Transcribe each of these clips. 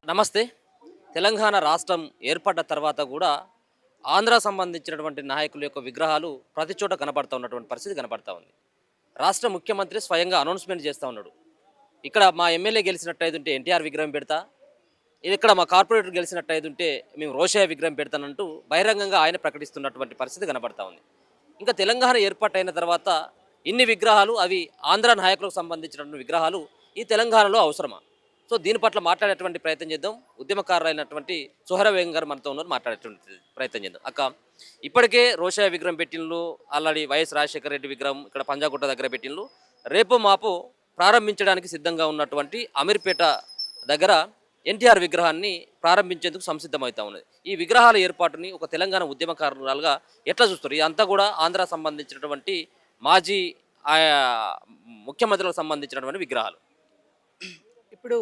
నమస్తే. తెలంగాణ రాష్ట్రం ఏర్పడ్డ తర్వాత కూడా ఆంధ్ర సంబంధించినటువంటి నాయకుల యొక్క విగ్రహాలు ప్రతి చోట కనపడతా ఉన్నటువంటి పరిస్థితి కనపడతా ఉంది. రాష్ట్ర ముఖ్యమంత్రి స్వయంగా అనౌన్స్మెంట్ చేస్తూ ఉన్నాడు. ఇక్కడ మా ఎమ్మెల్యే గెలిచినట్టయితుంటే ఎన్టీఆర్ విగ్రహం పెడతా, ఇది ఇక్కడ మా కార్పొరేటర్ గెలిచినట్టయితుంటే మేము రోషయ్య విగ్రహం పెడతానంటూ బహిరంగంగా ఆయన ప్రకటిస్తున్నటువంటి పరిస్థితి కనపడతా ఉంది. ఇంకా తెలంగాణ ఏర్పాటైన తర్వాత ఇన్ని విగ్రహాలు అవి ఆంధ్ర నాయకులకు సంబంధించినటువంటి విగ్రహాలు ఈ తెలంగాణలో అవసరమా? సో దీని పట్ల మాట్లాడేటువంటి ప్రయత్నం చేద్దాం. ఉద్యమకారులైనటువంటి సుహరా బేగం గారు మనతో ఉన్నారు, మాట్లాడేటువంటి ప్రయత్నం చేద్దాం. అక్క, ఇప్పటికే రోషయ్య విగ్రహం పెట్టిండ్లు, ఆల్రెడీ వైఎస్ రాజశేఖర రెడ్డి విగ్రహం ఇక్కడ పంజాగుట్ట దగ్గర పెట్టిండ్లు, రేపు మాపు ప్రారంభించడానికి సిద్ధంగా ఉన్నటువంటి అమీర్పేట దగ్గర ఎన్టీఆర్ విగ్రహాన్ని ప్రారంభించేందుకు సంసిద్ధమవుతా ఉన్నది. ఈ విగ్రహాల ఏర్పాటుని ఒక తెలంగాణ ఉద్యమకారులుగా ఎట్లా చూస్తారు? ఇదంతా కూడా ఆంధ్ర సంబంధించినటువంటి మాజీ ముఖ్యమంత్రులకు సంబంధించినటువంటి విగ్రహాలు. ఇప్పుడు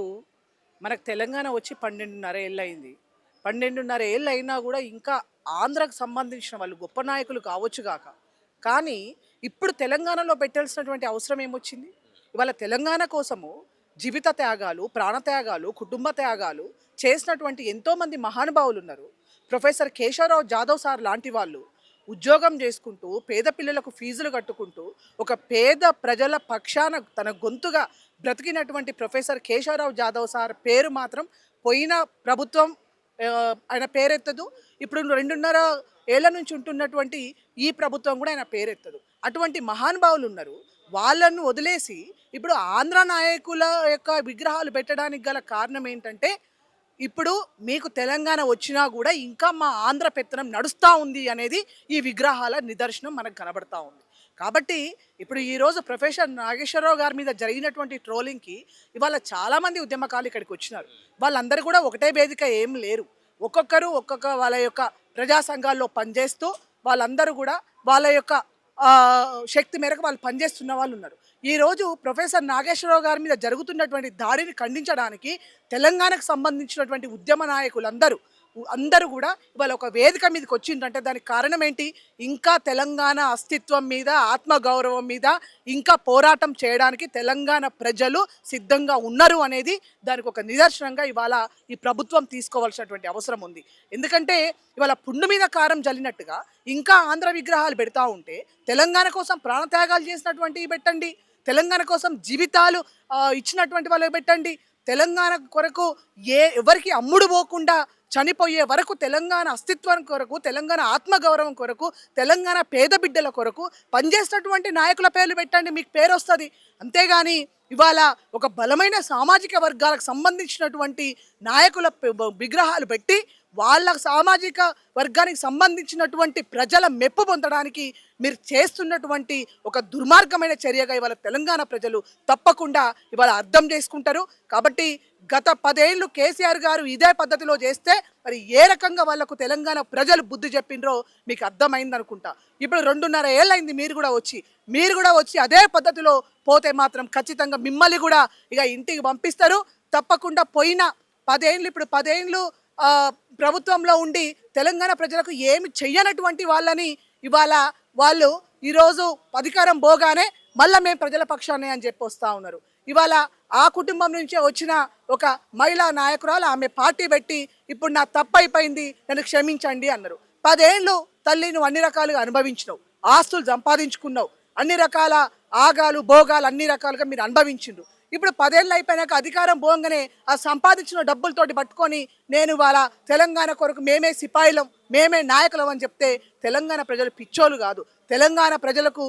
మనకు తెలంగాణ వచ్చి 12.5 ఏళ్ళు అయింది. 12.5 ఏళ్ళు అయినా కూడా ఇంకా ఆంధ్రకు సంబంధించిన వాళ్ళు గొప్ప నాయకులు కావచ్చు గాక, కానీ ఇప్పుడు తెలంగాణలో పెట్టాల్సినటువంటి అవసరం ఏమొచ్చింది? ఇవాళ తెలంగాణ కోసము జీవిత త్యాగాలు, ప్రాణత్యాగాలు, కుటుంబ త్యాగాలు చేసినటువంటి ఎంతోమంది మహానుభావులు ఉన్నారు. ప్రొఫెసర్ కేశవరావు జాదవ్ సార్ లాంటి వాళ్ళు ఉద్యోగం చేసుకుంటూ పేద పిల్లలకు ఫీజులు కట్టుకుంటూ ఒక పేద ప్రజల పక్షాన తన గొంతుగా బ్రతికినటువంటి ప్రొఫెసర్ కేశవరావు జాదవ్ సార్ పేరు మాత్రం పోయిన ప్రభుత్వం ఆయన పేరెత్తదు. ఇప్పుడు 2.5 ఏళ్ల నుంచి ఉంటున్నటువంటి ఈ ప్రభుత్వం కూడా ఆయన పేరెత్తదు. అటువంటి మహానుభావులు ఉన్నారు. వాళ్ళను వదిలేసి ఇప్పుడు ఆంధ్ర నాయకుల యొక్క విగ్రహాలు పెట్టడానికి గల కారణం ఏంటంటే, ఇప్పుడు మీకు తెలంగాణ వచ్చినా కూడా ఇంకా మా ఆంధ్ర పెత్తనం నడుస్తూ ఉంది అనేది ఈ విగ్రహాల నిదర్శనం మనకు కనబడతా ఉంది. కాబట్టి ఇప్పుడు ఈరోజు ప్రొఫెసర్ నాగేశ్వరరావు గారి మీద జరిగినటువంటి ట్రోలింగ్కి ఇవాళ చాలామంది ఉద్యమకాలు ఇక్కడికి వచ్చినారు. వాళ్ళందరూ కూడా ఒకటే వేదిక ఏం లేరు. ఒక్కొక్కరు ఒక్కొక్క వాళ్ళ యొక్క ప్రజా సంఘాల్లో పనిచేస్తూ వాళ్ళందరూ కూడా వాళ్ళ యొక్క శక్తి మేరకు వాళ్ళు పనిచేస్తున్న వాళ్ళు ఉన్నారు. ఈరోజు ప్రొఫెసర్ నాగేశ్వరరావు గారి మీద జరుగుతున్నటువంటి దాడిని ఖండించడానికి తెలంగాణకు సంబంధించినటువంటి ఉద్యమ నాయకులందరూ కూడా ఇవాళ ఒక వేదిక మీదకి వచ్చిందంటే దానికి కారణం ఏంటి? ఇంకా తెలంగాణ అస్తిత్వం మీద, ఆత్మగౌరవం మీద ఇంకా పోరాటం చేయడానికి తెలంగాణ ప్రజలు సిద్ధంగా ఉన్నారు అనేది దానికి ఒక నిదర్శనంగా ఇవాళ ఈ ప్రభుత్వం తీసుకోవాల్సినటువంటి అవసరం ఉంది. ఎందుకంటే ఇవాళ పుండు మీద కారం జల్లినట్టుగా ఇంకా ఆంధ్ర విగ్రహాలు పెడతా ఉంటే, తెలంగాణ కోసం ప్రాణత్యాగాలు చేసినటువంటివి పెట్టండి, తెలంగాణ కోసం జీవితాలు ఇచ్చినటువంటి వాళ్ళు పెట్టండి, తెలంగాణ కొరకు ఎవరికి అమ్ముడు పోకుండా చనిపోయే వరకు తెలంగాణ అస్తిత్వం కొరకు, తెలంగాణ ఆత్మగౌరవం కొరకు, తెలంగాణ పేద బిడ్డల కొరకు పనిచేసినటువంటి నాయకుల పేర్లు పెట్టండి, మీకు పేరు వస్తుంది. అంతేగాని ఇవాళ ఒక బలమైన సామాజిక వర్గాలకు సంబంధించినటువంటి నాయకుల విగ్రహాలు పెట్టి వాళ్ళ సామాజిక వర్గానికి సంబంధించినటువంటి ప్రజల మెప్పు పొందడానికి మీరు చేస్తున్నటువంటి ఒక దుర్మార్గమైన చర్యగా ఇవాళ తెలంగాణ ప్రజలు తప్పకుండా ఇవాళ అర్థం చేసుకుంటారు. కాబట్టి గత 10 ఏళ్ళు కేసీఆర్ గారు ఇదే పద్ధతిలో చేస్తే మరి ఏ రకంగా వాళ్లకు తెలంగాణ ప్రజలు బుద్ధి చెప్పిండ్రో మీకు అర్థమైంది అనుకుంటా. ఇప్పుడు 2.5 ఏళ్ళైంది మీరు కూడా వచ్చి అదే పద్ధతిలో పోతే మాత్రం ఖచ్చితంగా మిమ్మల్ని కూడా ఇక ఇంటికి పంపిస్తారు. తప్పకుండా పోయిన 10 ఏళ్ళు ఇప్పుడు 10 ఏళ్ళు ప్రభుత్వంలో ఉండి తెలంగాణ ప్రజలకు ఏమి చెయ్యనటువంటి వాళ్ళని ఇవాళ వాళ్ళు ఈరోజు అధికారం పోగానే మళ్ళీ మేము ప్రజల పక్షానే అని చెప్పి వస్తూ ఉన్నారు. ఇవాళ ఆ కుటుంబం నుంచే వచ్చిన ఒక మహిళా నాయకురాలు ఆమె పార్టీ పెట్టి ఇప్పుడు నా తప్పు అయిపోయింది, నన్ను క్షమించండి అన్నారు. 10 ఏళ్ళు తల్లి నువ్వు అన్ని రకాలుగా అనుభవించినావు, ఆస్తులు సంపాదించుకున్నావు, అన్ని రకాల ఆగాలు భోగాలు అన్ని రకాలుగా మీరు అనుభవించిండ్రు. ఇప్పుడు 10 ఏళ్ళు అయిపోయినాక అధికారం పోగానే ఆ సంపాదించిన డబ్బులతోటి పట్టుకొని నేను వాళ్ళ తెలంగాణ కొరకు మేమే సిపాయిలం, మేమే నాయకులం అని చెప్తే తెలంగాణ ప్రజలు పిచ్చోలు కాదు. తెలంగాణ ప్రజలకు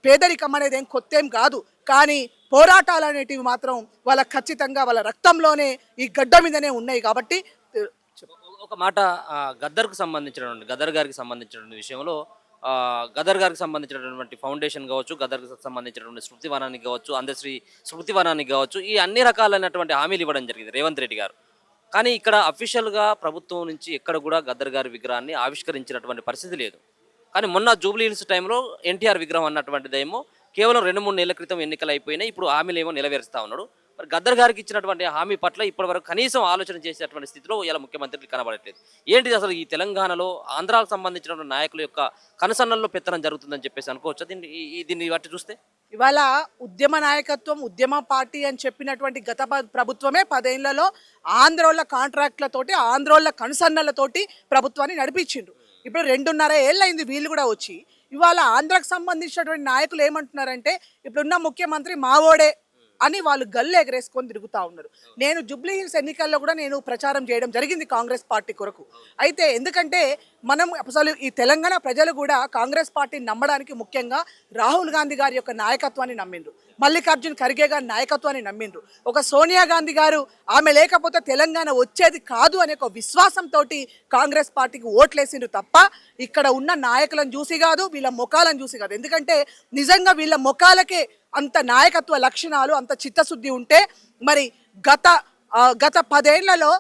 పేదరికం అనేది ఏం కొత్త ఏం కాదు. కానీ పోరాటాలు అనేటివి మాత్రం వాళ్ళ ఖచ్చితంగా వాళ్ళ రక్తంలోనే ఈ గడ్డ మీదనే ఉన్నాయి. కాబట్టి ఒక మాట, గద్దర్ గారికి సంబంధించినటువంటి విషయంలో గదర్ గారికి సంబంధించినటువంటి ఫౌండేషన్ కావచ్చు, గదర్కి సంబంధించినటువంటి స్మృతివనానికి కావచ్చు, అందశ్రీ స్మృతివనానికి కావచ్చు, ఈ అన్ని రకాలైనటువంటి హామీలు ఇవ్వడం జరిగింది రేవంత్ రెడ్డి గారు. కానీ ఇక్కడ అఫీషియల్గా ప్రభుత్వం నుంచి ఎక్కడ కూడా గద్దర్ గారి విగ్రహాన్ని ఆవిష్కరించినటువంటి పరిస్థితి లేదు. కానీ మొన్న జూబ్లీ హిల్స్ టైంలో ఎన్టీఆర్ విగ్రహం అన్నటువంటిదేమో కేవలం 2-3 నెలల క్రితం ఎన్నికలు అయిపోయినాయి, ఇప్పుడు హామీలు ఏమో నెరవేరుస్తూ ఉన్నాడు. మరి గద్దర్ గారికి ఇచ్చినటువంటి హామీ పట్ల ఇప్పటివరకు కనీసం ఆలోచన చేసేటువంటి స్థితిలో ఇలా ముఖ్యమంత్రికి కనబడట్లేదు. ఏంటిది అసలు ఈ తెలంగాణలో ఆంధ్రాకు సంబంధించినటువంటి నాయకుల యొక్క కనసన్నల్లో పెత్తనం జరుగుతుందని చెప్పేసి అనుకోవచ్చు దీన్ని బట్టి చూస్తే? ఇవాళ ఉద్యమ నాయకత్వం, ఉద్యమ పార్టీ అని చెప్పినటువంటి గత ప్రభుత్వమే 10 ఏళ్లలో ఆంధ్రోళ్ళ కాంట్రాక్ట్లతోటి, ఆంధ్రోళ్ళ కనుసన్నలతోటి ప్రభుత్వాన్ని నడిపించిండ్రు. ఇప్పుడు 2.5 ఏళ్ళైంది వీళ్ళు కూడా వచ్చి. ఇవాళ ఆంధ్రకు సంబంధించినటువంటి నాయకులు ఏమంటున్నారంటే ఇప్పుడున్న ముఖ్యమంత్రి మావోడే అని వాళ్ళు గల్లు ఎగరేసుకొని తిరుగుతూ ఉన్నారు. నేను జూబ్లీ హిల్స్ ఎన్నికల్లో కూడా నేను ప్రచారం చేయడం జరిగింది కాంగ్రెస్ పార్టీ కొరకు. అయితే ఎందుకంటే మనం అసలు ఈ తెలంగాణ ప్రజలు కూడా కాంగ్రెస్ పార్టీని నమ్మడానికి ముఖ్యంగా రాహుల్ గాంధీ గారి యొక్క నాయకత్వాన్ని నమ్మిండ్రు, మల్లికార్జున్ ఖర్గే గారి నాయకత్వాన్ని నమ్మిండ్రు. ఒక సోనియా గాంధీ గారు ఆమె లేకపోతే తెలంగాణ వచ్చేది కాదు అనే ఒక విశ్వాసంతో కాంగ్రెస్ పార్టీకి ఓట్లేసిండ్రు తప్ప ఇక్కడ ఉన్న నాయకులను చూసి కాదు, వీళ్ళ ముఖాలను చూసి కాదు. ఎందుకంటే నిజంగా వీళ్ళ ముఖాలకే అంత నాయకత్వ లక్షణాలు, అంత చిత్తశుద్ధి ఉంటే మరి గత 10 ఏళ్లలో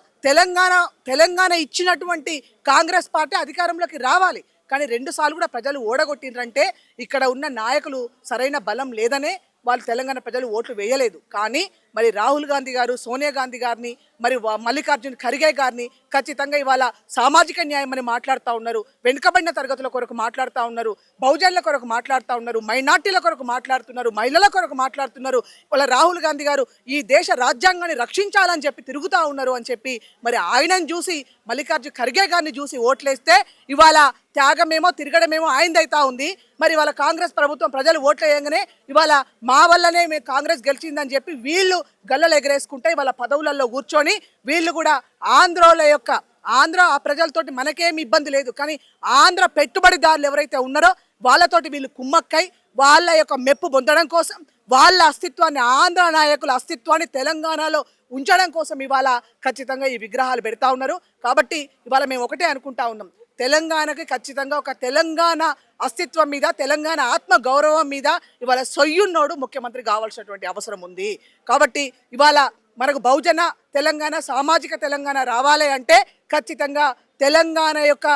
తెలంగాణ ఇచ్చినటువంటి కాంగ్రెస్ పార్టీ అధికారంలోకి రావాలి. కానీ 2 సార్లు కూడా ప్రజలు ఓడగొట్టిండ్రంటే ఇక్కడ ఉన్న నాయకులు సరైన బలం లేదనే వాళ్ళు తెలంగాణ ప్రజలు ఓట్లు వేయలేదు. కానీ మరి రాహుల్ గాంధీ గారు, సోనియా గాంధీ గారిని, మరి మల్లికార్జున్ ఖర్గే గారిని ఖచ్చితంగా ఇవాళ సామాజిక న్యాయం అని మాట్లాడుతూ ఉన్నారు, వెనుకబడిన తరగతుల కొరకు మాట్లాడుతూ ఉన్నారు, బహుజనుల కొరకు మాట్లాడుతూ ఉన్నారు, మైనార్టీల కొరకు మాట్లాడుతున్నారు, మహిళల కొరకు మాట్లాడుతున్నారు. ఇవాళ రాహుల్ గాంధీ గారు ఈ దేశ రాజ్యాంగాన్ని రక్షించాలని చెప్పి తిరుగుతూ ఉన్నారు అని చెప్పి మరి ఆయనను చూసి, మల్లికార్జున్ ఖర్గే గారిని చూసి ఓట్లేస్తే ఇవాళ త్యాగమేమో తిరగడమేమో ఆయనదైతా ఉంది. మరి ఇవాళ కాంగ్రెస్ ప్రభుత్వం ప్రజలు ఓట్లు వేయగానే ఇవాళ మా వల్లనే మేము కాంగ్రెస్ గెలిచిందని చెప్పి వీళ్ళు గల్లలు ఎగరేసుకుంటే ఇవాళ పదవులలో కూర్చొని వీళ్ళు కూడా ఆంధ్ర ఆ ప్రజలతోటి మనకేమి ఇబ్బంది లేదు, కానీ ఆంధ్ర పెట్టుబడిదారులు ఎవరైతే ఉన్నారో వాళ్ళతోటి వీళ్ళు కుమ్మక్కై వాళ్ళ యొక్క మెప్పు పొందడం కోసం, వాళ్ళ అస్తిత్వాన్ని, ఆంధ్ర నాయకుల అస్తిత్వాన్ని తెలంగాణలో ఉంచడం కోసం ఇవాళ ఖచ్చితంగా ఈ విగ్రహాలు పెడతా ఉన్నారు. కాబట్టి ఇవాళ మేము ఒకటే అనుకుంటా ఉన్నాం, తెలంగాణకి ఖచ్చితంగా ఒక తెలంగాణ అస్తిత్వం మీద, తెలంగాణ ఆత్మ గౌరవం మీద ఇవాళ సొయ్యున్నోడు ముఖ్యమంత్రి కావాల్సినటువంటి అవసరం ఉంది. కాబట్టి ఇవాళ మనకు బహుజన తెలంగాణ, సామాజిక తెలంగాణ రావాలి అంటే ఖచ్చితంగా తెలంగాణ యొక్క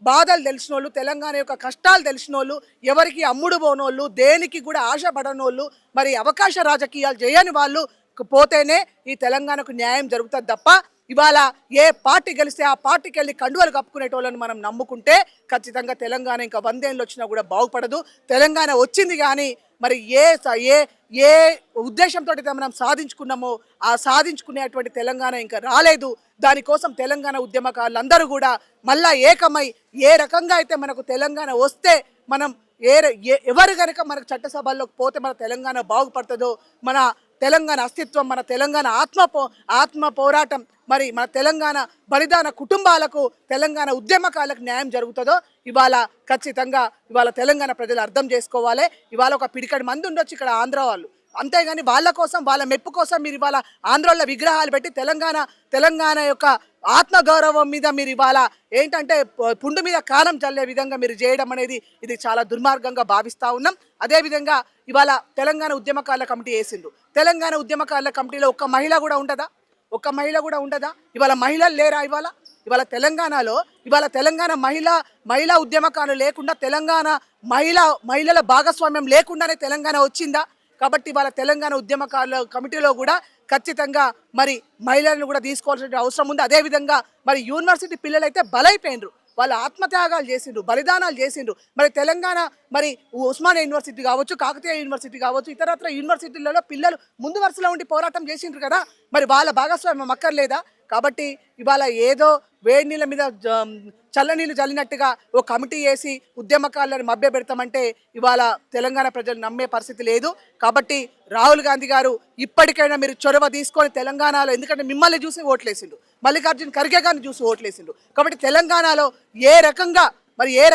బాధలు తెలిసిన వాళ్ళు, తెలంగాణ యొక్క కష్టాలు తెలిసిన వాళ్ళు, ఎవరికి అమ్ముడు పోనోళ్ళు, దేనికి కూడా ఆశపడనోళ్ళు, మరి అవకాశ రాజకీయాలు చేయని వాళ్ళు పోతేనే ఈ తెలంగాణకు న్యాయం జరుగుతుంది తప్ప ఇవాళ ఏ పార్టీ గెలిస్తే ఆ పార్టీకి వెళ్ళి కండువలు కప్పుకునేటోళ్ళని మనం నమ్ముకుంటే ఖచ్చితంగా తెలంగాణ ఇంకా 100 ఏళ్ళు వచ్చినా కూడా బాగుపడదు. తెలంగాణ వచ్చింది కానీ మరి ఏ ఉద్దేశంతో మనం సాధించుకున్నామో ఆ సాధించుకునేటువంటి తెలంగాణ ఇంకా రాలేదు. దానికోసం తెలంగాణ ఉద్యమకారులందరూ కూడా మళ్ళా ఏకమై ఏ రకంగా అయితే మనకు తెలంగాణ వస్తే మనం ఎవరు కనుక మనకు చట్టసభల్లోకి పోతే మన తెలంగాణ బాగుపడుతుందో, మన తెలంగాణ అస్తిత్వం, మన తెలంగాణ ఆత్మ పోరాటం, మరి మన తెలంగాణ బలిదాన కుటుంబాలకు, తెలంగాణ ఉద్యమకాలకు న్యాయం జరుగుతుందో ఇవాళ ఖచ్చితంగా ఇవాళ తెలంగాణ ప్రజలు అర్థం చేసుకోవాలి. ఇవాళ ఒక పిడికడి మంది ఉండొచ్చు ఇక్కడ ఆంధ్ర వాళ్ళు, అంతేగాని వాళ్ళ కోసం, వాళ్ళ మెప్పు కోసం మీరు ఇవాళ ఆంధ్రోళ్ళ విగ్రహాలు పెట్టి తెలంగాణ యొక్క ఆత్మగౌరవం మీద మీరు ఇవాళ ఏంటంటే పుండు మీద కారం చల్లే విధంగా మీరు చేయడం అనేది ఇది చాలా దుర్మార్గంగా భావిస్తూ ఉన్నాం. అదేవిధంగా ఇవాళ తెలంగాణ ఉద్యమకారుల కమిటీ వేసిండ్రు. తెలంగాణ ఉద్యమకారుల కమిటీలో ఒక్క మహిళ కూడా ఉండదా? ఇవాళ మహిళలు లేరా? ఇవాళ తెలంగాణలో తెలంగాణ మహిళా ఉద్యమకారులు లేకుండా, తెలంగాణ మహిళల భాగస్వామ్యం లేకుండానే తెలంగాణ వచ్చిందా? కాబట్టి ఇవాళ తెలంగాణ ఉద్యమకారుల కమిటీలో కూడా ఖచ్చితంగా మరి మహిళలను కూడా తీసుకోవాల్సిన అవసరం ఉంది. అదేవిధంగా మరి యూనివర్సిటీ పిల్లలైతే బలైపోయినరు, వాళ్ళు ఆత్మత్యాగాలు చేసిండ్రు, బలిదానాలు చేసిండ్రు. మరి తెలంగాణ మరి ఉస్మానియా యూనివర్సిటీ కావచ్చు, కాకతీయ యూనివర్సిటీ కావచ్చు, ఇతరత్ర యూనివర్సిటీలలో పిల్లలు ముందు వరుసలో ఉండి పోరాటం చేసిండ్రు కదా, మరి వాళ్ళ భాగస్వామ్యం అక్కర్లేదా? కాబట్టి ఇవాళ ఏదో వేడి నీళ్ళ మీద చల్లనీళ్ళు చల్లినట్టుగా ఓ కమిటీ వేసి ఉద్యమకారులను మభ్య పెడతామంటే ఇవాళ తెలంగాణ ప్రజలు నమ్మే పరిస్థితి లేదు. కాబట్టి రాహుల్ గాంధీ గారు ఇప్పటికైనా మీరు చొరవ తీసుకొని తెలంగాణలో, ఎందుకంటే మిమ్మల్ని చూసి ఓట్లేసిండు, మల్లికార్జున్ ఖర్గే గారిని చూసి ఓట్లేసిండు, కాబట్టి తెలంగాణలో ఏ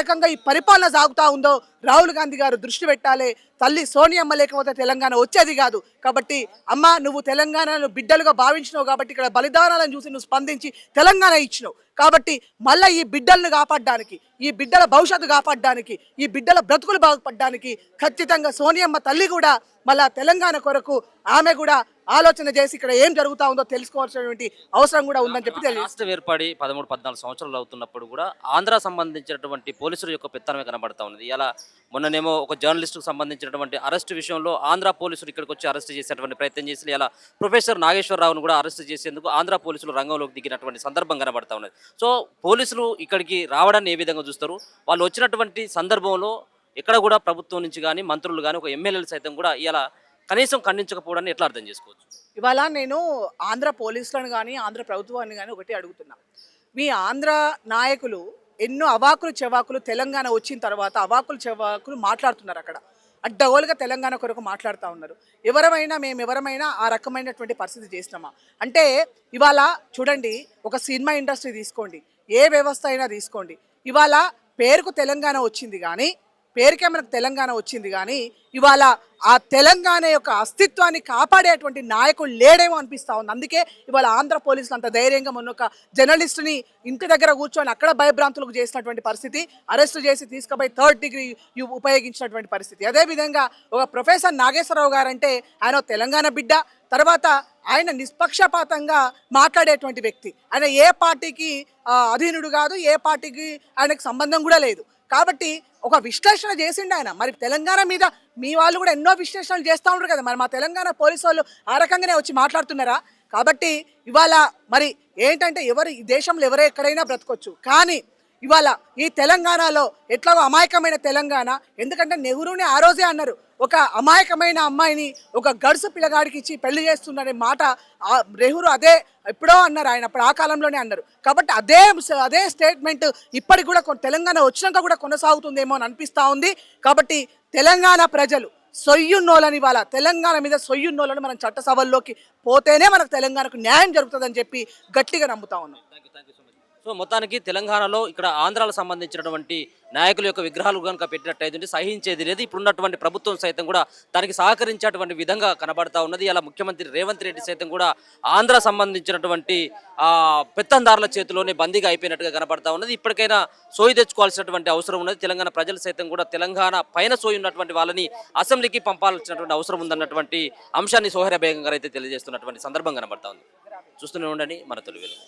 రకంగా ఈ పరిపాలన సాగుతూ ఉందో రాహుల్ గాంధీ గారు దృష్టి పెట్టాలి. తల్లి సోనియమ్మ లేకపోతే తెలంగాణ వచ్చేది కాదు. కాబట్టి అమ్మ, నువ్వు తెలంగాణను బిడ్డలుగా భావించినావు కాబట్టి ఇక్కడ బలిదానాలను చూసి నువ్వు స్పందించి తెలంగాణ ఇచ్చినావు. కాబట్టి మళ్ళీ ఈ బిడ్డలను కాపాడడానికి, ఈ బిడ్డల భవిష్యత్తు కాపాడడానికి, ఈ బిడ్డల బ్రతుకులు బాగుపడడానికి ఖచ్చితంగా సోనియమ్మ తల్లి కూడా మళ్ళా తెలంగాణ కొరకు ఆమె కూడా ఆలోచన చేసి ఇక్కడ ఏం జరుగుతూ ఉందో తెలుసుకోవాల్సినటువంటి అవసరం కూడా ఉందని చెప్పి తెలియదు. రాష్ట్రం ఏర్పడి 13-14 సంవత్సరాలు అవుతున్నప్పుడు కూడా ఆంధ్ర సంబంధించినటువంటి పోలీసుల యొక్క పెత్తనమే కనబడతా ఉన్నది. ఇలా మొన్ననేమో ఒక జర్నలిస్టుకు సంబంధించినటువంటి అరెస్ట్ విషయంలో ఆంధ్ర పోలీసులు ఇక్కడికి వచ్చి అరెస్ట్ చేసేటువంటి ప్రయత్నం చేసి ఇలా ప్రొఫెసర్ నాగేశ్వరరావును కూడా అరెస్ట్ చేసేందుకు ఆంధ్ర పోలీసులు రంగంలోకి దిగినటువంటి సందర్భం కనబడతా ఉన్నది. సో పోలీసులు ఇక్కడికి రావడాన్ని ఏ విధంగా చూస్తారు? వాళ్ళు వచ్చినటువంటి సందర్భంలో ఎక్కడ కూడా ప్రభుత్వం నుంచి కానీ మంత్రులు కానీ ఒక ఎమ్మెల్యేలు సైతం కూడా ఇలా కనీసం ఖండించకపోవడాన్ని ఎట్లా అర్థం చేసుకోవచ్చు? ఇవాళ నేను ఆంధ్ర పోలీసులను కానీ ఆంధ్ర ప్రభుత్వాన్ని కానీ ఒకటి అడుగుతున్నా. మీ ఆంధ్ర నాయకులు ఎన్నో అవాకులు చెవాకులు తెలంగాణ వచ్చిన తర్వాత అవాకులు చెవాకులు మాట్లాడుతున్నారు. అక్కడ అడ్డగోలుగా తెలంగాణ కొరకు మాట్లాడుతూ ఉన్నారు. ఎవరమైనా ఆ రకమైనటువంటి పరిస్థితి చేసినామా అంటే ఇవాళ చూడండి, ఒక సినిమా ఇండస్ట్రీ తీసుకోండి, ఏ వ్యవస్థ అయినా తీసుకోండి, ఇవాళ పేరుకు తెలంగాణ వచ్చింది కానీ పేరుకే మనకు తెలంగాణ వచ్చింది కానీ ఇవాళ ఆ తెలంగాణ యొక్క అస్తిత్వాన్ని కాపాడేటువంటి నాయకుడు లేడేమో అనిపిస్తూ ఉంది. అందుకే ఇవాళ ఆంధ్ర పోలీసులు అంత ధైర్యంగా మొన్న ఒక జర్నలిస్టుని ఇంటి దగ్గర కూర్చొని అక్కడ భయభ్రాంతులకు చేసినటువంటి పరిస్థితి, అరెస్టు చేసి తీసుకుపోయి 3rd డిగ్రీ ఉపయోగించినటువంటి పరిస్థితి. అదేవిధంగా ఒక ప్రొఫెసర్ నాగేశ్వరరావు గారంటే ఆయన తెలంగాణ బిడ్డ, తర్వాత ఆయన నిష్పక్షపాతంగా మాట్లాడేటువంటి వ్యక్తి. ఆయన ఏ పార్టీకి అధీనుడు కాదు, ఏ పార్టీకి ఆయనకు సంబంధం కూడా లేదు. కాబట్టి ఒక విశ్లేషణ చేసిండు ఆయన. మరి తెలంగాణ మీద మీ వాళ్ళు కూడా ఎన్నో విశ్లేషణలు చేస్తూ ఉంటారు కదా, మరి మా తెలంగాణ పోలీసు వాళ్ళు ఆ రకంగానే వచ్చి మాట్లాడుతున్నారా? కాబట్టి ఇవాళ మరి ఏంటంటే ఈ దేశంలో ఎవరు ఎక్కడైనా బ్రతకొచ్చు, కానీ ఇవాళ ఈ తెలంగాణలో ఎట్లాగో అమాయకమైన తెలంగాణ. ఎందుకంటే నెహ్రూని ఆ రోజే అన్నారు, ఒక అమాయకమైన అమ్మాయిని ఒక గడుసు పిల్లగాడికి ఇచ్చి పెళ్లి చేస్తున్నారనే మాట నెహ్రూ అదే ఎప్పుడో అన్నారు, ఆయన అప్పుడు ఆ కాలంలోనే అన్నారు. కాబట్టి అదే స్టేట్మెంట్ ఇప్పటికి కూడా తెలంగాణ వచ్చినాక కూడా కొనసాగుతుందేమో అని అనిపిస్తూ ఉంది. కాబట్టి తెలంగాణ ప్రజలు సొయ్యున్నోళ్ళని, ఇవాళ తెలంగాణ మీద సొయ్యున్నోళ్ళని మనం చట్టసభల్లోకి పోతేనే మనకు తెలంగాణకు న్యాయం జరుగుతుందని చెప్పి గట్టిగా నమ్ముతా ఉన్నాం. సో మొత్తానికి తెలంగాణలో ఇక్కడ ఆంధ్రాలకు సంబంధించినటువంటి నాయకుల యొక్క విగ్రహాలు కనుక పెట్టినట్టయితే సహించేది లేదు. ఇప్పుడున్నటువంటి ప్రభుత్వం సైతం కూడా దానికి సహకరించేటువంటి విధంగా కనబడతా ఉన్నది. ఇలా ముఖ్యమంత్రి రేవంత్ రెడ్డి సైతం కూడా ఆంధ్ర సంబంధించినటువంటి పెత్తందారుల చేతిలోనే బందీగా అయిపోయినట్టుగా కనబడతా ఉన్నది. ఇప్పటికైనా సోయి తెచ్చుకోవాల్సినటువంటి అవసరం ఉన్నది. తెలంగాణ ప్రజలు సైతం కూడా తెలంగాణ పైన సోయి ఉన్నటువంటి వాళ్ళని అసెంబ్లీకి పంపాల్సినటువంటి అవసరం ఉందన్నటువంటి అంశాన్ని సోహెరా బేగం గారు అయితే తెలియజేస్తున్నటువంటి సందర్భం కనబడతా ఉంది. చూస్తూనే ఉండండి మన తొలి వెలుగు.